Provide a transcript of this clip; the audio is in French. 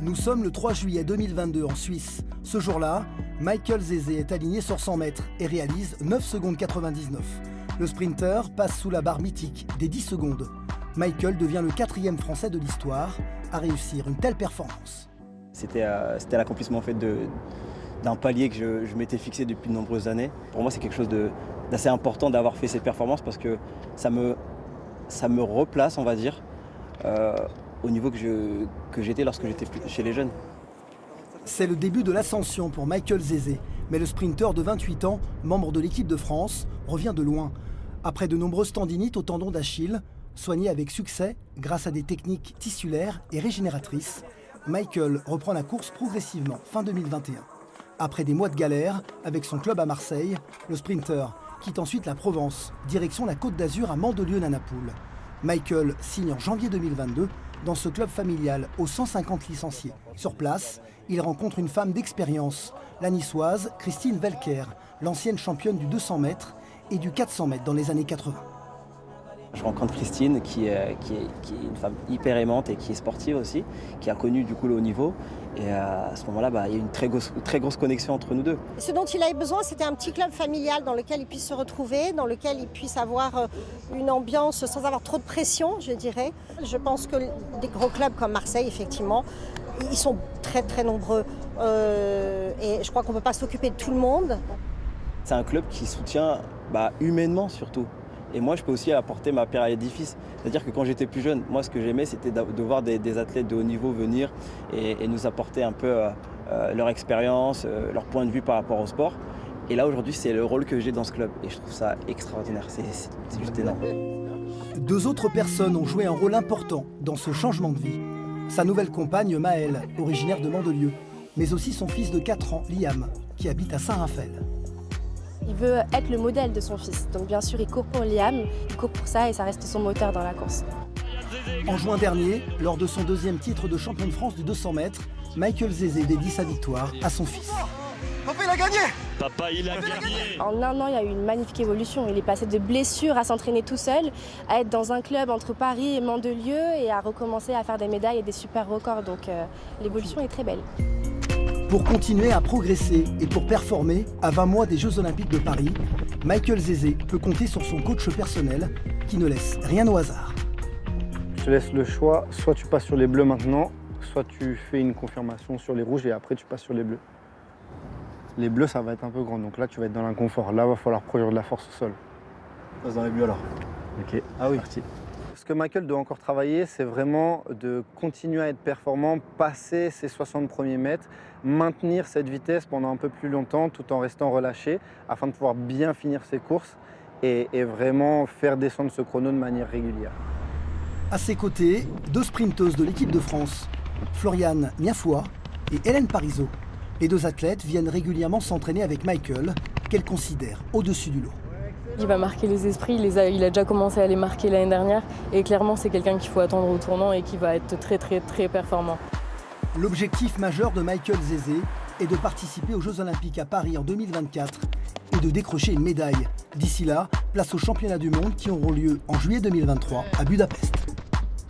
Nous sommes le 3 juillet 2022 en Suisse. Ce jour-là, Michael Zézé est aligné sur 100 mètres et réalise 9 secondes 99. Le sprinter passe sous la barre mythique des 10 secondes. Michael devient le 4e Français de l'histoire à réussir une telle performance. C'était l'accomplissement en fait, d'un palier que je m'étais fixé depuis de nombreuses années. Pour moi, c'est quelque chose d'assez important d'avoir fait cette performance parce que ça me replace, on va dire, au niveau que j'étais lorsque j'étais chez les jeunes. C'est le début de l'ascension pour Michael Zézé. Mais le sprinter de 28 ans, membre de l'équipe de France, revient de loin. Après de nombreuses tendinites au tendon d'Achille, soigné avec succès grâce à des techniques tissulaires et régénératrices, Michael reprend la course progressivement fin 2021. Après des mois de galère avec son club à Marseille, le sprinter quitte ensuite la Provence, direction la Côte d'Azur à Mandelieu-Nanapoule. Michael signe en janvier 2022 dans ce club familial aux 150 licenciés. Sur place, il rencontre une femme d'expérience, la niçoise Christine Velker, l'ancienne championne du 200 mètres et du 400 mètres dans les années 80. Je rencontre Christine qui est une femme hyper aimante et qui est sportive aussi, qui a connu du coup le haut niveau. Et à ce moment-là, il y a une très grosse connexion entre nous deux. Ce dont il avait besoin, c'était un petit club familial dans lequel il puisse se retrouver, dans lequel il puisse avoir une ambiance sans avoir trop de pression, je dirais. Je pense que des gros clubs comme Marseille, effectivement, ils sont très très nombreux. Et je crois qu'on ne peut pas s'occuper de tout le monde. C'est un club qui soutient humainement surtout. Et moi, je peux aussi apporter ma pierre à l'édifice. C'est-à-dire que quand j'étais plus jeune, moi, ce que j'aimais, c'était de voir des athlètes de haut niveau venir et nous apporter un peu leur expérience, leur point de vue par rapport au sport. Et là, aujourd'hui, c'est le rôle que j'ai dans ce club. Et je trouve ça extraordinaire. C'est juste énorme. 2 autres personnes ont joué un rôle important dans ce changement de vie. Sa nouvelle compagne, Maëlle, originaire de Mandelieu, mais aussi son fils de 4 ans, Liam, qui habite à Saint-Raphaël. Il veut être le modèle de son fils. Donc bien sûr, il court pour Liam, il court pour ça et ça reste son moteur dans la course. En juin dernier, lors de son 2e titre de champion de France du 200 mètres, Michael Zézé dédie sa victoire à son fils. Papa, il a gagné! Papa, il a gagné! En 1 an, il y a eu une magnifique évolution. Il est passé de blessure à s'entraîner tout seul, à être dans un club entre Paris et Mandelieu et à recommencer à faire des médailles et des super records. Donc l'évolution est très belle. Pour continuer à progresser et pour performer à 20 mois des Jeux Olympiques de Paris, Michael Zézé peut compter sur son coach personnel qui ne laisse rien au hasard. Je te laisse le choix, soit tu passes sur les bleus maintenant, soit tu fais une confirmation sur les rouges et après tu passes sur les bleus. Les bleus, ça va être un peu grand, donc là tu vas être dans l'inconfort. Là, il va falloir produire de la force au sol. On passe dans les bleus alors. Ok, Ah oui. parti. Ce que Michael doit encore travailler, c'est vraiment de continuer à être performant, passer ses 60 premiers mètres, maintenir cette vitesse pendant un peu plus longtemps tout en restant relâché afin de pouvoir bien finir ses courses et vraiment faire descendre ce chrono de manière régulière. À ses côtés, 2 sprinteuses de l'équipe de France, Floriane Niafoua et Hélène Parisot. Les 2 athlètes viennent régulièrement s'entraîner avec Michael, qu'elle considère au-dessus du lot. Il va marquer les esprits, il a déjà commencé à les marquer l'année dernière et clairement c'est quelqu'un qu'il faut attendre au tournant et qui va être très très très performant. L'objectif majeur de Michael Zézé est de participer aux Jeux Olympiques à Paris en 2024 et de décrocher une médaille. D'ici là, place aux championnats du monde qui auront lieu en juillet 2023 à Budapest.